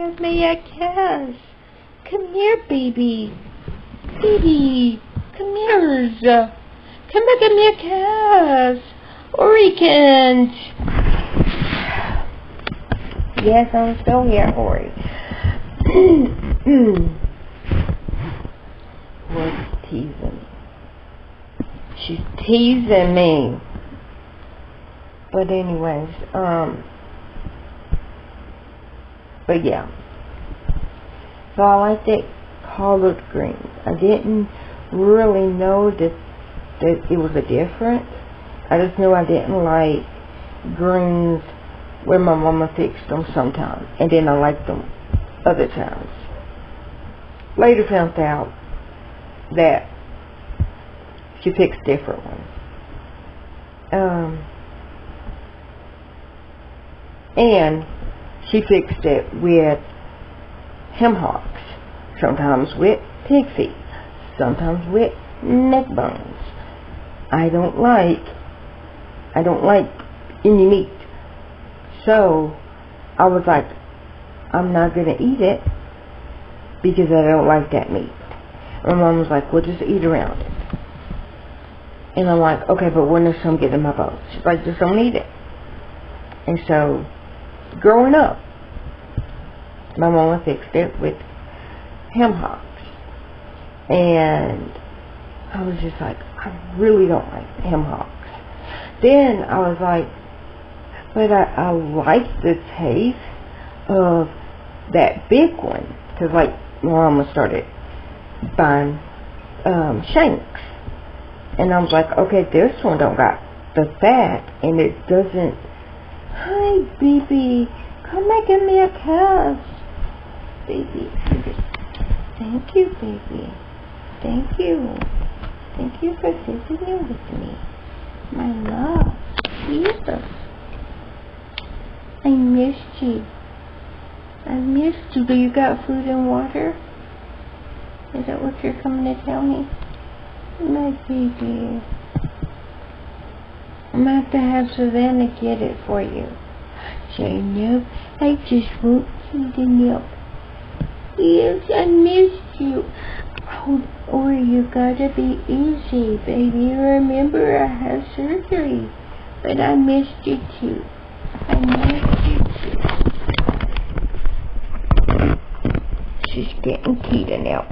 Give me a kiss. Come here, baby. Baby, come here. Come back, give me a kiss. Ori can't. Yes, I'm still here, Ori. What's teasing? She's teasing me. But anyways, but yeah. So I like that collard greens. I didn't really know that it was a difference. I just knew I didn't like greens where my mama fixed them sometimes, and then I liked them other times. Later found out that she fixed different ones. And she fixed it with hem hocks, sometimes with pig feet, sometimes with neck bones. I don't like any meat. So I was like, I'm not going to eat it because I don't like that meat. My mom was like, well, just eat around it. And I'm like, okay, but when does some get in my bones? She's like, just don't eat it. And so, growing up, my mama fixed it with hem hocks. And I was just like, I really don't like hem hocks. Then I was like, but I like the taste of that big one. Because like, my mama started buying shanks. And I was like, okay, this one don't got the fat. And it doesn't. Hi, baby. Come and give me a kiss. Baby. Thank you, baby. Thank you. Thank you for visiting with me. My love. Jesus. I missed you. I missed you. Do you got food and water? Is that what you're coming to tell me? My baby. I'm going to have to have Savannah get it for you. Say, no, I just won't feed the milk. Yes, I missed you. Oh, or you gotta be easy, baby. Remember, I had surgery. But I missed you too. I missed you too. She's getting Kita now.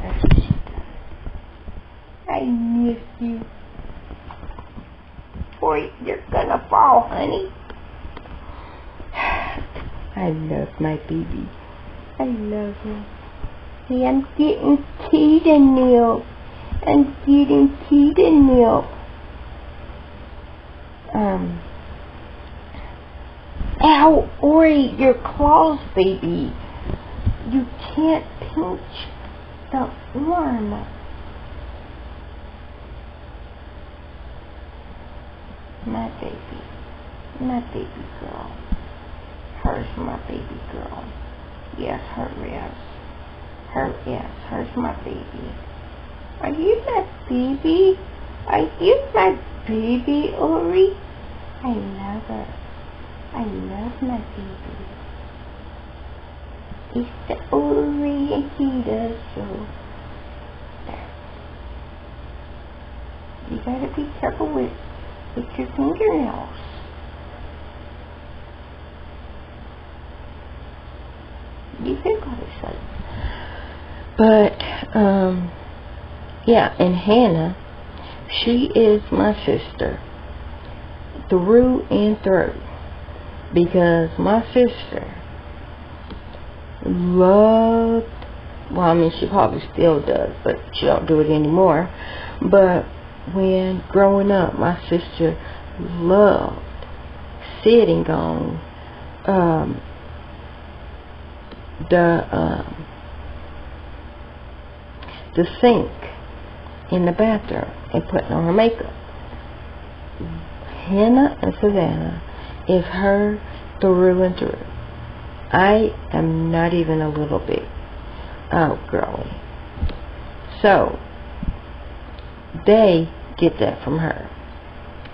That's what she does. I miss you. Boy, you're gonna fall, honey. I love my baby. I love her. Hey, I'm getting Kita milk. I'm getting Kita milk. Ow, Ori, your claws, baby. You can't pinch the arm. My baby girl. Hers my baby girl. Yes, her is. Her is. Hers my baby. Are you my baby? Are you my baby, Ori? I love her. I love my baby. It's the Ori and Kita, so you gotta be careful with your fingernails. You can go to sleep. But, yeah, and Hannah, she is my sister. Through and through. Because my sister loved, well, I mean, she probably still does, but she don't do it anymore. But when growing up, my sister loved sitting on the sink in the bathroom and putting on her makeup. Hannah and Savannah is her through and through. I am not even a little bit girly. So they get that from her,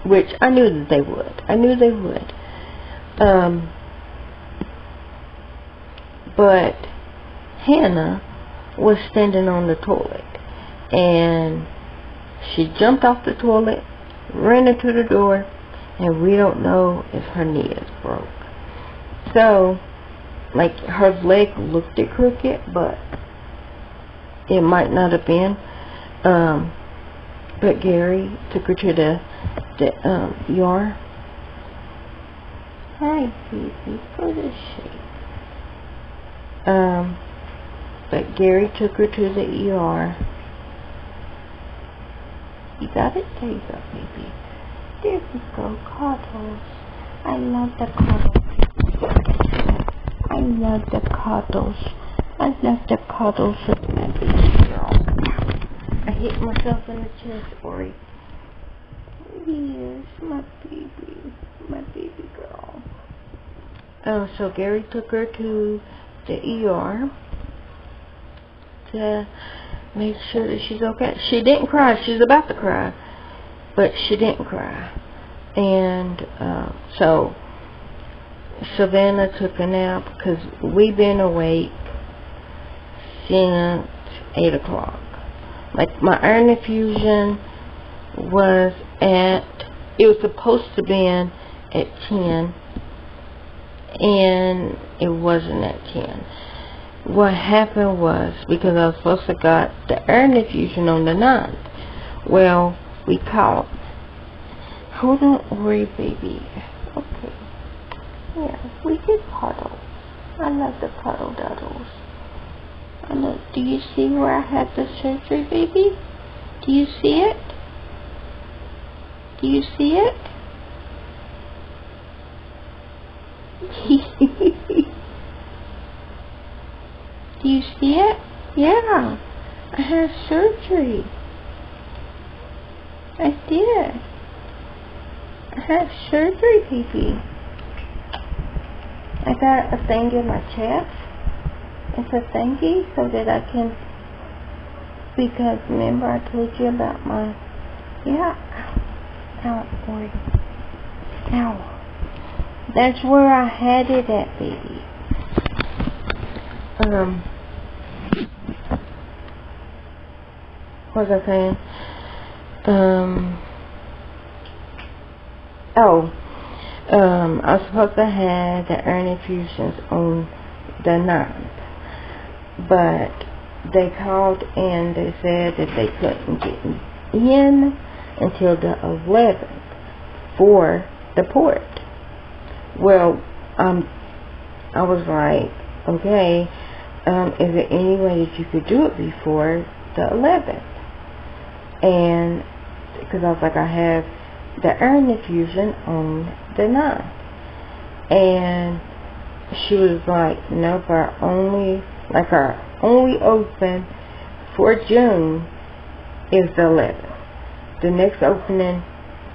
which I knew that they would. But Hannah was standing on the toilet, and she jumped off the toilet, ran into the door, and we don't know if her knee is broke. So, like, her leg looked crooked, but it might not have been. But Gary took her to the ER. Hi, baby, go to sleep. But Gary took her to the ER. You got it? There you go, baby. There we go, cuddles. I love the cuddles. I love the cuddles. I love the cuddles with my baby girl. I hit myself in the chest, Ori. Yes, my baby girl. So Gary took her to the ER to make sure that she's okay. She didn't cry. She's about to cry, but she didn't cry. And so Savannah took a nap because we've been awake since 8 o'clock. Like, my iron infusion was it was supposed to be at 10, and it wasn't at 10. What happened was, because I was supposed to got the iron infusion on the 9th, well, we called. Hold on, Ori, baby. Okay. Yeah, we can cuddle. I love the cuddle duddles. I love. Do you see where I had the surgery, baby? Do you see it? Do you see it? Do you see it? Yeah. I had surgery. I did. I had surgery, baby. I got a thing in my chest. It's a thingy so that I can, because remember I told you about my, yeah, ow, boy, ow. That's where I had it at, baby. What was I saying? I was supposed to have the iron infusions on the 9th, but they called and they said that they couldn't get in until the 11th for the port. Well, I was like, okay, is there any way that you could do it before the 11th? And because I was like, I have the iron infusion on the 9th. And she was like, nope, our only open for June is the 11th. The next opening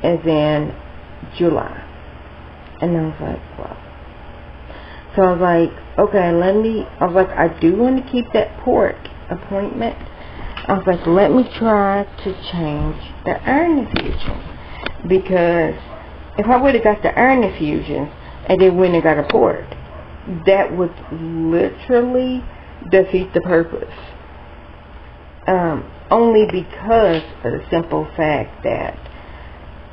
is in July. And I was like, well. So I was like, okay, I do want to keep that port appointment. I was like, let me try to change the iron infusion. Because if I would have got the iron infusion and then went and got a port, that would literally defeat the purpose. Only because of the simple fact that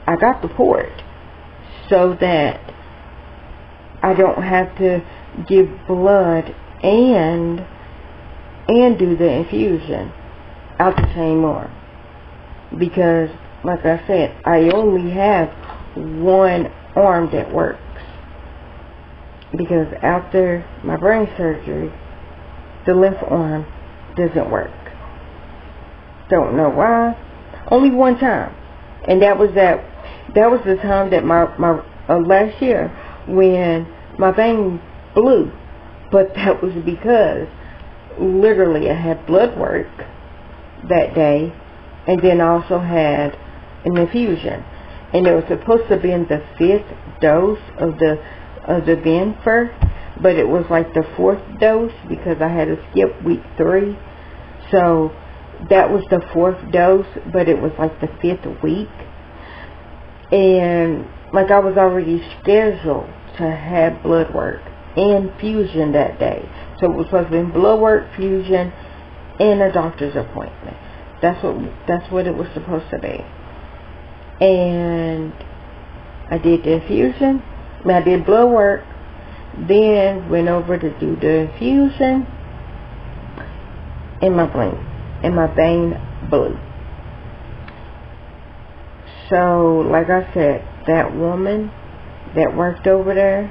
I got the port so that I don't have to give blood and do the infusion out the same arm. Because, like I said, I only have one arm that works. Because after my brain surgery, the left arm doesn't work. Don't know why. Only one time. And that was the time that my last year when my vein blew. But that was because literally I had blood work that day, and then I also had an infusion, and it was supposed to be in the 5th dose of the Benfer, but it was like the 4th dose because I had to skip week 3, so that was the 4th dose, but it was like the 5th week, and like I was already scheduled to have blood work and infusion that day, So it was supposed to be blood work, fusion, and a doctor's appointment. That's what it was supposed to be. And I did the infusion. I did blood work. Then went over to do the infusion. And my vein blew. So, like I said, that woman that worked over there,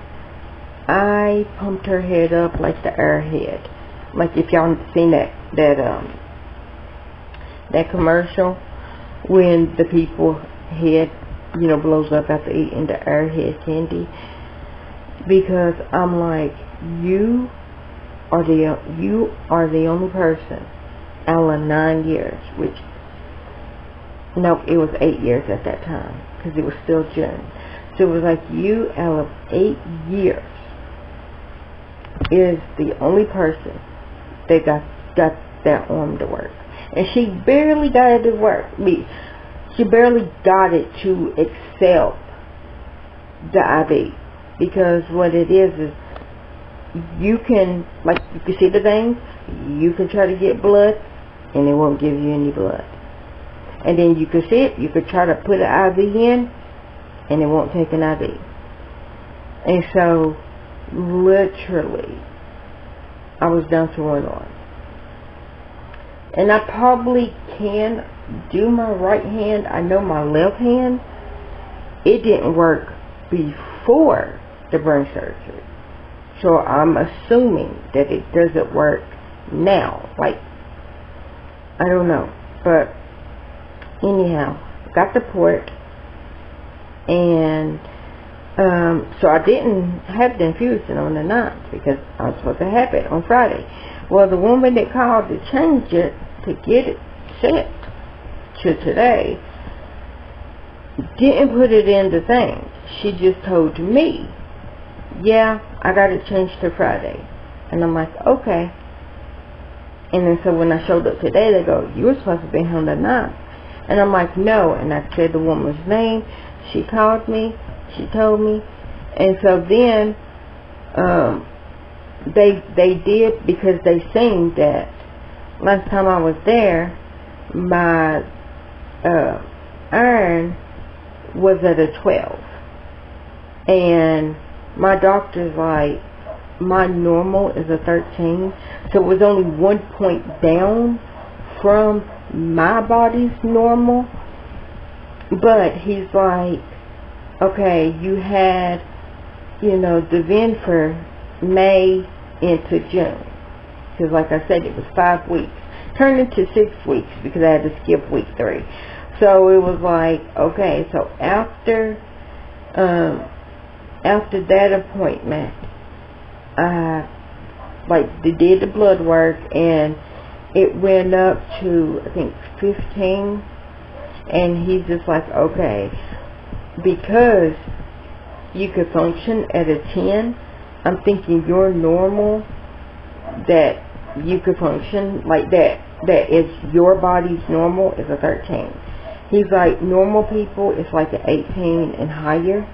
I pumped her head up like the airhead. Like if y'all seen that commercial when the people head, blows up after eating the airhead candy. Because I'm like, you are the only person out of 9 years, which, no, it was 8 years at that time, because it was still June. So it was like, you out of 8 years is the only person that got that arm to work. And she barely got it to work. She barely got it to accept the IV. Because what it is you can see the veins, you can try to get blood, and it won't give you any blood. And then you can see it, you could try to put an IV in, and it won't take an IV. And so, literally, I was down to one arm. And I probably can do my right hand. I know my left hand, it didn't work before the brain surgery. So I'm assuming that it doesn't work now. I don't know. But anyhow, got the port. And so I didn't have the infusion on the 9th because I was supposed to have it on Friday. Well, the woman that called to change it, to get it set to today, didn't put it in the thing. She just told me, yeah, I got it changed to Friday. And I'm like, okay. And then so when I showed up today, they go, you were supposed to be on the 9th. And I'm like, no. And I said the woman's name. She called me. She told me. And so then they did, because they seen that last time I was there, my iron was at a 12. And my doctor's like, my normal is a 13. So it was only 1 point down from my body's normal. But he's like, okay, you had, the VIN for May into June. Because like I said, it was 5 weeks. Turned into 6 weeks because I had to skip week 3. So it was like, okay, so after that appointment, they did the blood work, and it went up to, I think, 15. And he's just like, okay, because you could function at a 10, I'm thinking you're normal, that you could function like that is your body's normal is a 13. He's like, normal people is like an 18 and higher,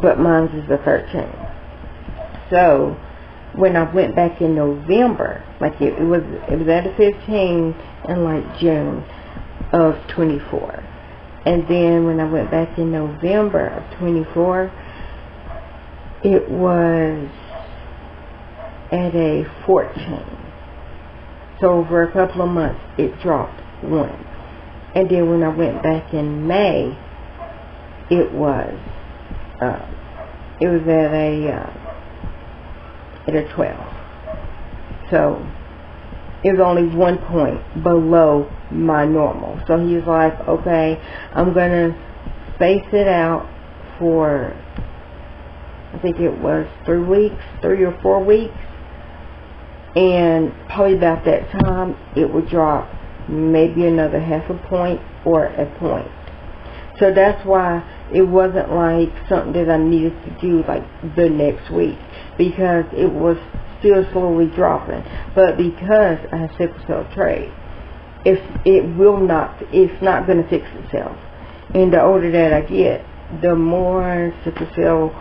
but mine's is a 13. So when I went back in November, it was at a 15 in June of 24. And then when I went back in November of 24, it was at a 14. So over a couple of months, it dropped 1. And then when I went back in May, it was at a 12. So it was only 1 point below my normal. So he's like, okay, I'm going to space it out for, I think it was 3 or 4 weeks. And probably about that time, it would drop maybe another half a point or a point. So that's why it wasn't like something that I needed to do the next week, because it was still slowly dropping. But because I have sickle cell trait, it's not going to fix itself. And the older that I get, the more sickle cell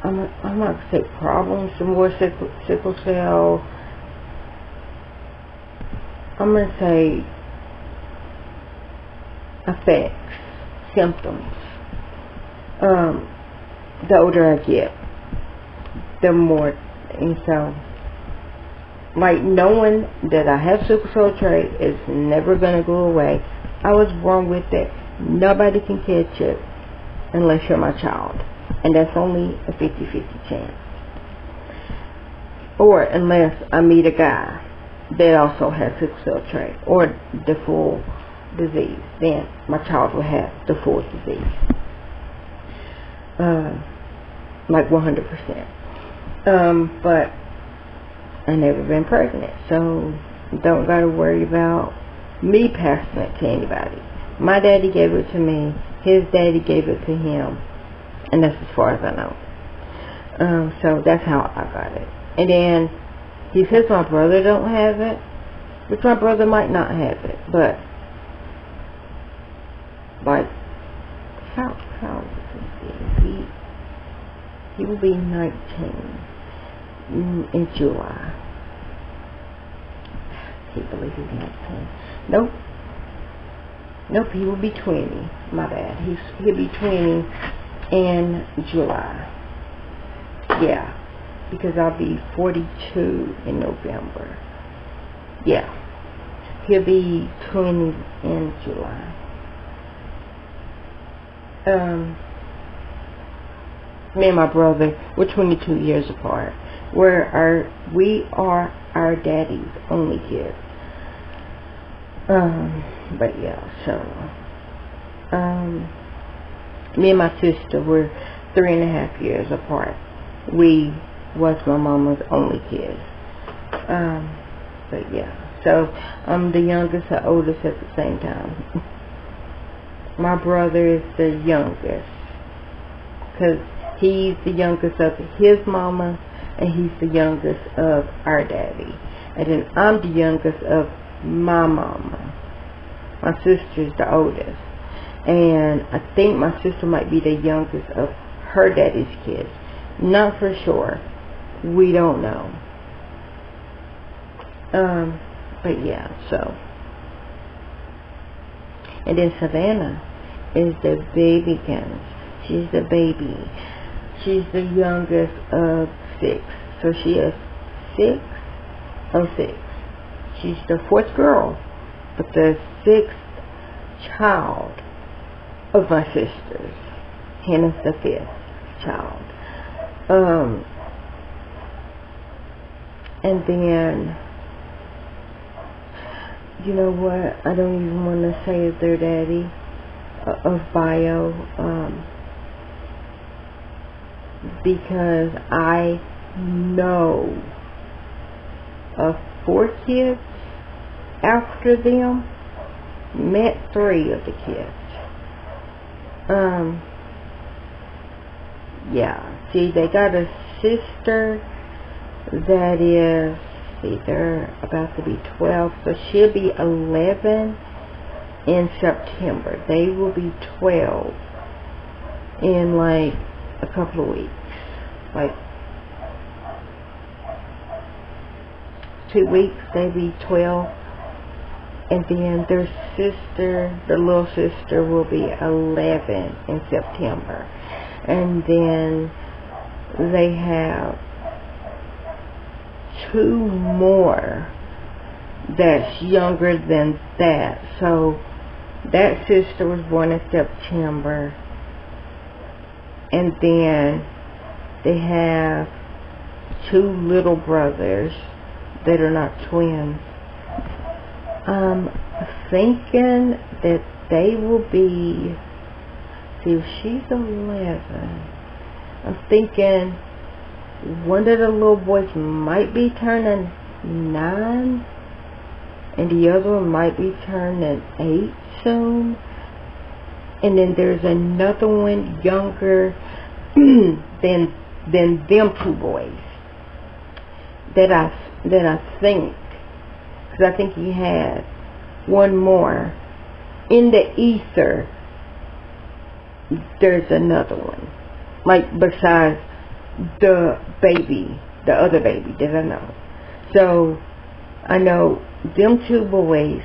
I'm not gonna say problems, the more sickle cell. I'm gonna say effects, symptoms. The older I get, the more, and so, like, knowing that I have sickle cell trait is never gonna go away. I was born with it. Nobody can catch it unless you're my child, and that's only a 50-50 chance. Or unless I meet a guy that also has sickle cell trait or the full disease, then my child will have the full disease, like 100%. But I never been pregnant, so don't gotta worry about me passing it to anybody. My daddy gave it to me, his daddy gave it to him, and that's as far as I know. So that's how I got it. And then he says my brother don't have it, which my brother might not have it, but like, how old is he will be 19 in July. I can't believe he's 19. Nope, he will be 20. My bad. He'll be 20 in July. Yeah, because I'll be 42 in November. Yeah, he'll be 20 in July. Me and my brother, we're 22 years apart. We are our daddy's only kids. But yeah, so me and my sister were 3.5 years apart. We was my mama's only kids. But yeah, so I'm the youngest and oldest at the same time. My brother is the youngest, because he's the youngest of his mama, and he's the youngest of our daddy. And then I'm the youngest of my mama. My sister's the oldest. And I think my sister might be the youngest of her daddy's kids. Not for sure. We don't know. But yeah, so. And then Savannah is the babykins. She's the baby. She's the youngest of 6. So she is 6 of 6. She's the 4th girl, but the 6th child of my sisters. Hannah's the 5th child. And then, you know what? I don't even want to say is their daddy of bio, because I know of 4 kids after them, met 3 of the kids. Yeah, see, they got a sister that is, they're about to be 12, so she'll be 11 in September. They will be 12 in like a couple of weeks, like 2 weeks. They'll be 12, and then their sister, the little sister, will be 11 in September. And then they have 2 more that's younger than that. So that sister was born in September. And then they have 2 little brothers that are not twins. I'm thinking that they will be, see, if she's 11, I'm thinking one of the little boys might be turning 9, and the other one might be turning 8 soon. And then there's another one younger than them 2 boys that I think, because I think he had one more in the ether. There's another one, like, besides the baby, the other baby that I know. So I know them 2 boys,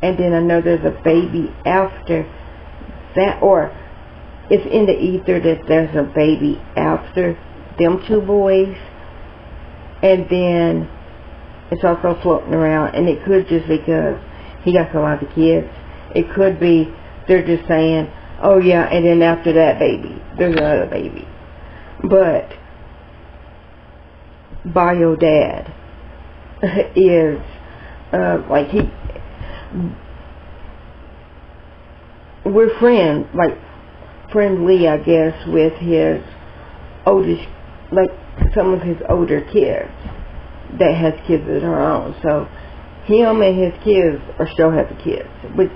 and then I know there's a baby after that, or it's in the ether that there's a baby after them 2 boys, and then it's also floating around, and it could just because he got a lot of kids. It could be they're just saying, oh yeah, and then after that baby, there's another baby. But bio dad is like we're friends, like friendly, I guess, with his oldest, like some of his older kids that has kids of their own. So him and his kids are still having kids, which,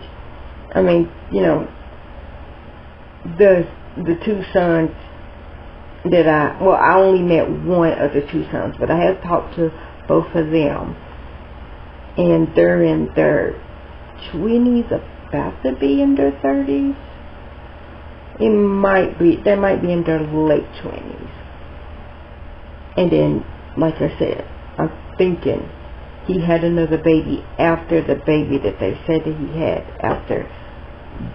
I mean, you know, the 2 sons that I only met one of the 2 sons, but I have talked to both of them, and they're in their 20s, about to be in their 30s. They might be in their late 20s. And then, like I said, I'm thinking he had another baby after the baby that they said that he had after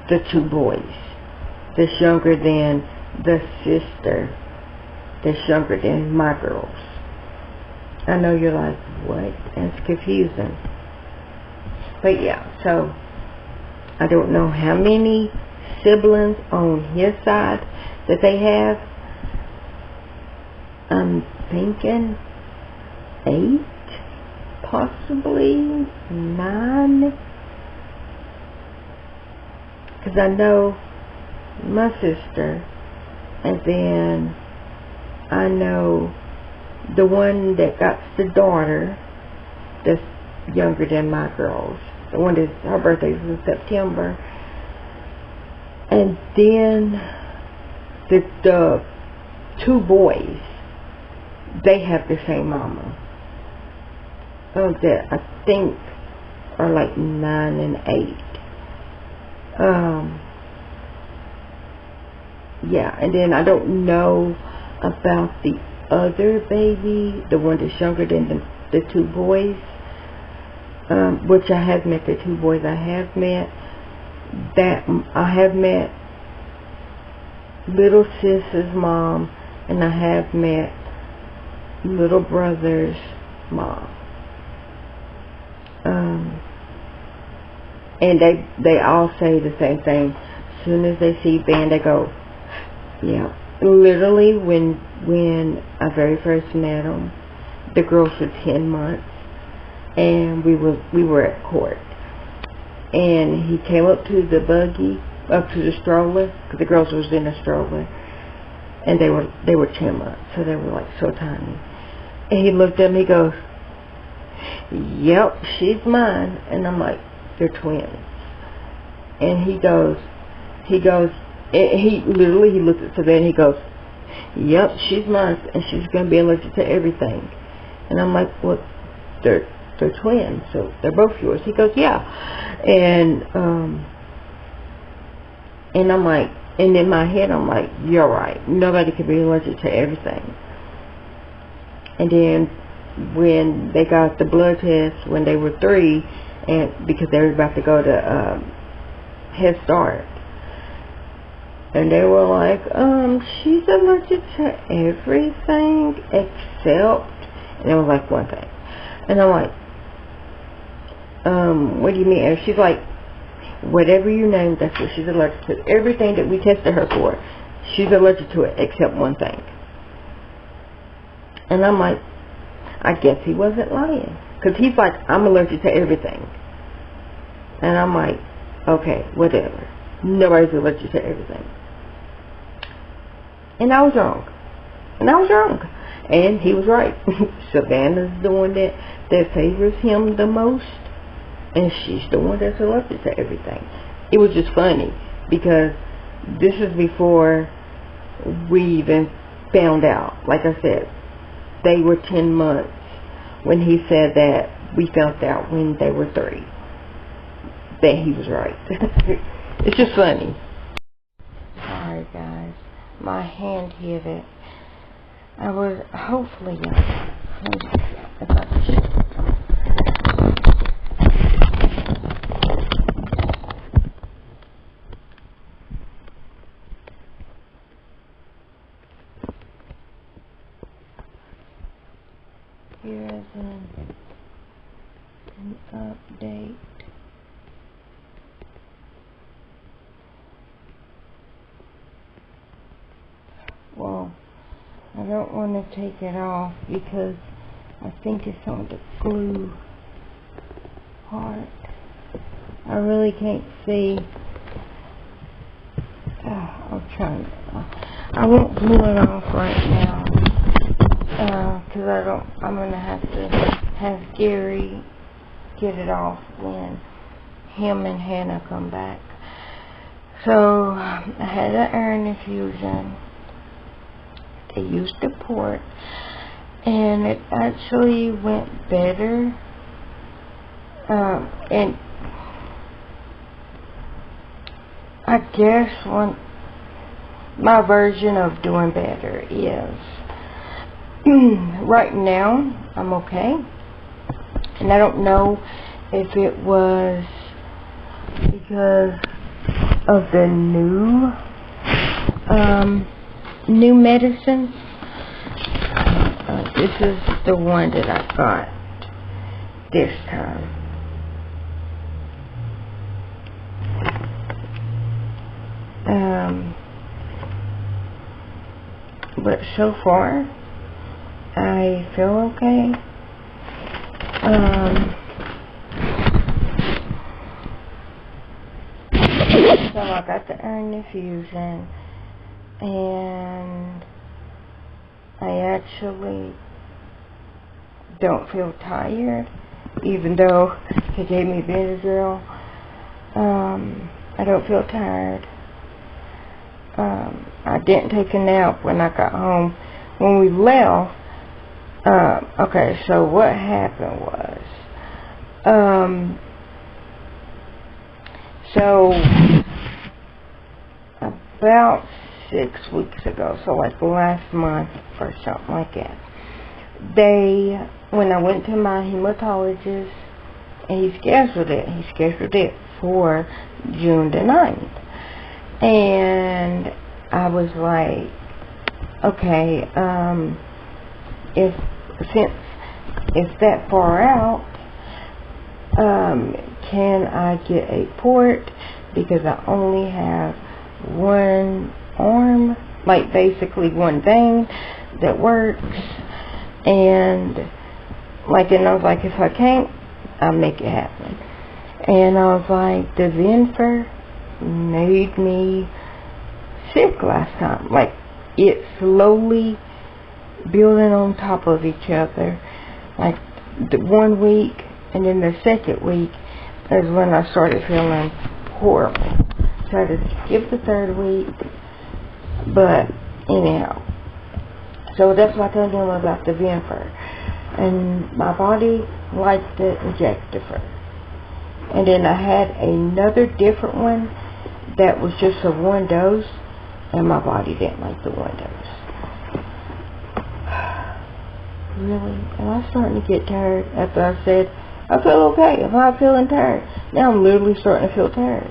the 2 boys. That's younger than the sister. That's younger than my girls. I know you're like, what? That's confusing. But yeah, so I don't know how many siblings on his side that they have. I'm thinking 8, possibly 9. Because I know my sister, and then I know the one that got the daughter that's younger than my girls. The one that her birthday's in September. And then the 2 boys, they have the same mama. That I think are like 9 and 8. Yeah, and then I don't know about the other baby, the one that's younger than the 2 boys, which I have met the 2 boys. I have met little sis's mom, and I have met little brother's mom. And they all say the same thing. As soon as they see Ben, they go, yeah. Literally, when I very first met him, the girls were 10 months, and we were at court, and he came up to the buggy, up to the stroller, because the girls was in a stroller, and they were 10 months, so they were like so tiny. And he looked at me, he goes, yep, she's mine. And I'm like, they're twins. And he literally looked at Savannah and he goes, yep, she's mine, and she's going to be allergic to everything. And I'm like, well, they're twins, so they're both yours. He goes, yeah. And I'm like, and in my head, I'm like, you're right. Nobody can be allergic to everything. And then when they got the blood test when they were 3, and because they were about to go to Head Start, and they were like, she's allergic to everything except, and it was like one thing. And I'm like, what do you mean? And she's like, whatever you name, that's what she's allergic to. Everything that we tested her for, she's allergic to it except one thing. And I'm like, I guess he wasn't lying. Because he's like, I'm allergic to everything. And I'm like, okay, whatever. Nobody's allergic to everything. And I was wrong. And he was right. Savannah's the one that favors him the most. And she's the one that's allergic to everything. It was just funny. Because this is before we even found out. Like I said, they were 10 months when he said that. We found out when they were 3 that he was right. It's just funny. Alright guys, my hand hit it. I was hopefully if I could. Here is an update. Well, I don't want to take it off because I think it's on the glue part. I really can't see. I'll try. I won't glue it off right now because I'm gonna have to have Gary get it off when him and Hannah come back. So I had an iron infusion. They used the port, and it actually went better. And I guess my version of doing better is right now I'm okay, and I don't know if it was because of the new medicine. This is the one that I got this time. But so far I feel okay. So I got the iron infusion, and I actually don't feel tired, even though he gave me Benadryl. I don't feel tired. I didn't take a nap when I got home. When we left, okay, so what happened was, so about 6 weeks ago, so like last month or something like that, when I went to my hematologist, and he scheduled it for June the 9th. And I was like, okay, since it's that far out, can I get a port? Because I only have one arm, like basically one thing that works. And I was like, if I can't, I'll make it happen. And I was like, the Venfer made me sick last time. Like, it's slowly building on top of each other. Like, the 1 week, and then the second week is when I started feeling horrible. So I had to skip the 3rd week. But, anyhow. So that's what I told him about the Venfer. And my body likes the Injectifer. And then I had another different one that was just a 1 dose, and my body didn't like the 1 dose. Really? Am I starting to get tired after I said, I feel okay, I'm not feeling tired? Now I'm literally starting to feel tired.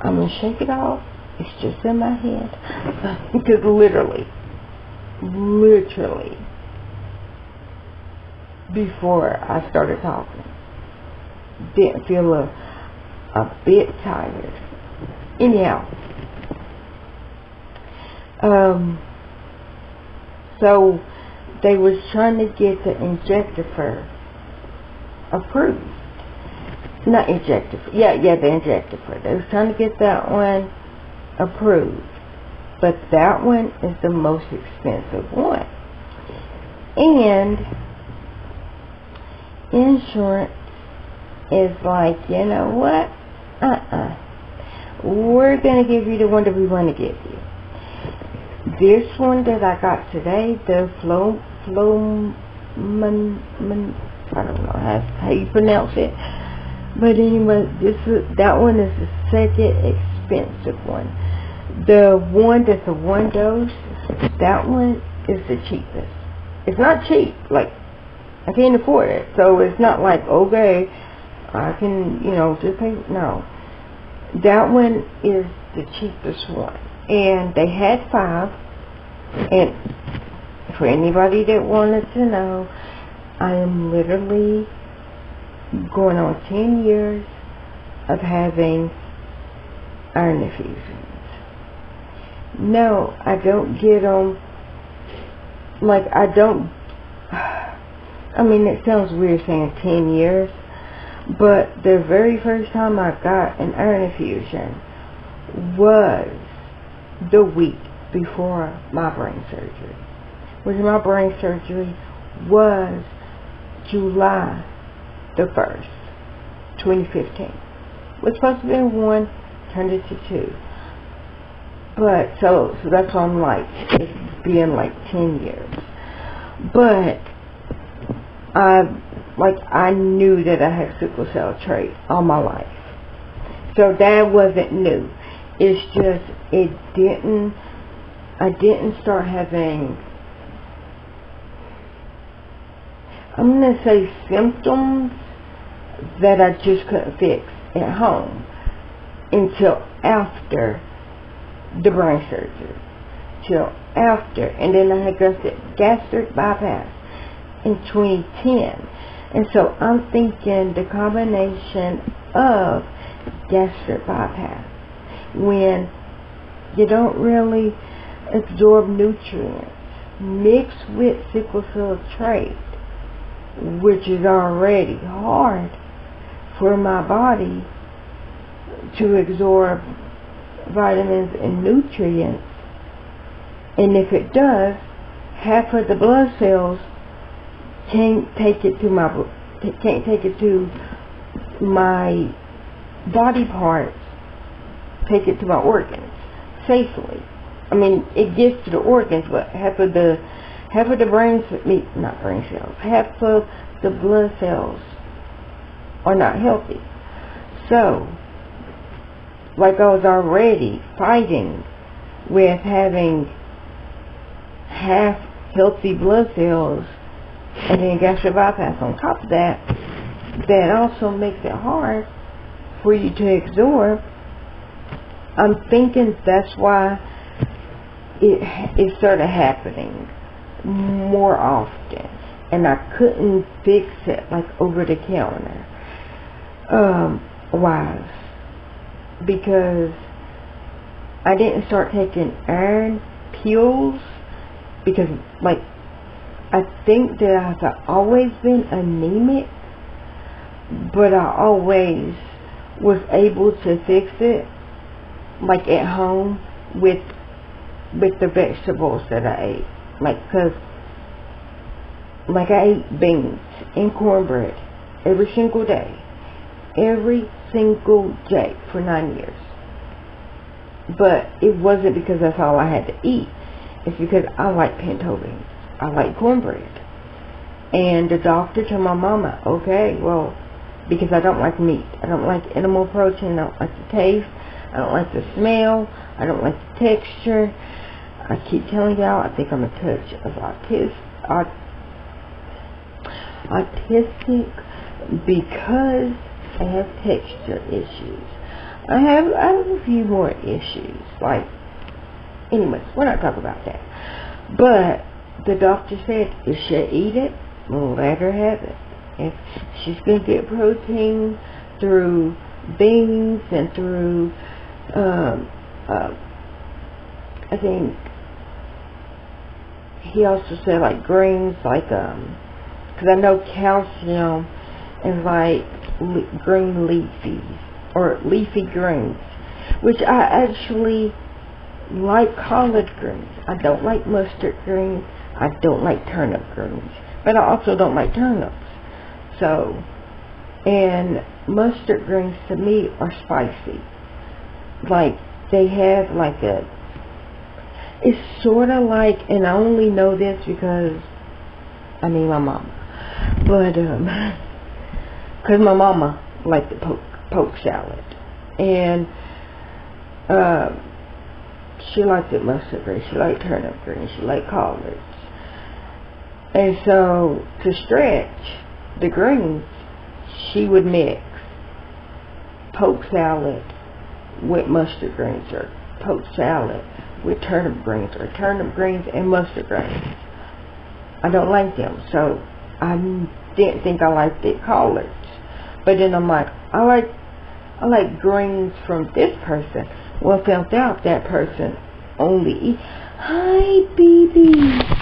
I'm going to shake it off. It's just in my head. Because literally, before I started talking, didn't feel a bit tired. Anyhow, so they was trying to get the Injectifer approved. Not Injectifer. Yeah, the Injectifer. They was trying to get that one approved. But that one is the most expensive one. And insurance is like, you know what? We're going to give you the one that we want to give you. This one that I got today, the I don't know how you pronounce it. But anyway, that one is the second expensive one. The one that's a one dose, that one is the cheapest. It's not cheap, like, I can't afford it. So it's not like, okay, I can, just pay. No. That one is the cheapest one. And they had 5. And for anybody that wanted to know, I am literally going on 10 years of having iron infusions. No, I don't get them, like, I don't, I mean, it sounds weird saying 10 years, but the very first time I got an iron infusion was the week before my brain surgery. Which my brain surgery was July the 1st, 2015. Was supposed to be 1, turned it to 2. But, so that's why I'm like, it's been like 10 years. But, I knew that I had sickle cell trait all my life. So that wasn't new. It's just, I didn't start having, I'm going to say symptoms that I just couldn't fix at home until after the brain surgery. Till after. And then I had gastric bypass in 2010. And so I'm thinking the combination of gastric bypass, when you don't really absorb nutrients, mixed with sickle cell trait, which is already hard for my body to absorb vitamins and nutrients, and if it does, half of the blood cells can't take it to my body parts, take it to my organs safely. I mean, it gets to the organs, but half of the brain, not brain cells, half of the blood cells are not healthy. So, like, I was already fighting with having half healthy blood cells and then gastric bypass on top of that. That also makes it hard for you to absorb. I'm thinking that's why it started happening more often, and I couldn't fix it like over the counter wise, because I didn't start taking iron pills because, like, I think that I've always been anemic, but I always was able to fix it, like, at home with the vegetables that I ate. Like, cause, like, I ate beans and cornbread every single day for 9 years. But it wasn't because that's all I had to eat. It's because I like pinto beans. I like cornbread. And the doctor told my mama, okay, well, because I don't like meat. I don't like animal protein. I don't like the taste. I don't like the smell. I don't like the texture. I keep telling y'all, I think I'm a touch of autistic because I have texture issues. I have a few more issues. Like, anyways, we're not talking about that. But the doctor said if she eat it, let her have it. If she's going to get protein through beans and through, I think he also said like greens, like, because I know calcium is like green leafies or leafy greens, which I actually like collard greens. I don't like mustard greens. I don't like turnip greens, but I also don't like turnips. So, and mustard greens to me are spicy. Like, they have like it's sort of like, and I only know this because I mean my mama, but because my mama liked the poke salad, and she liked it mustard green, she liked turnip green, she liked collards. And so, to stretch the greens, she would mix poke salad with mustard greens, or poke salad with turnip greens, or turnip greens and mustard greens. I don't like them, so I didn't think I liked the collards. But then I'm like, I like greens from this person. Well, found out that person only eats. Hi, baby.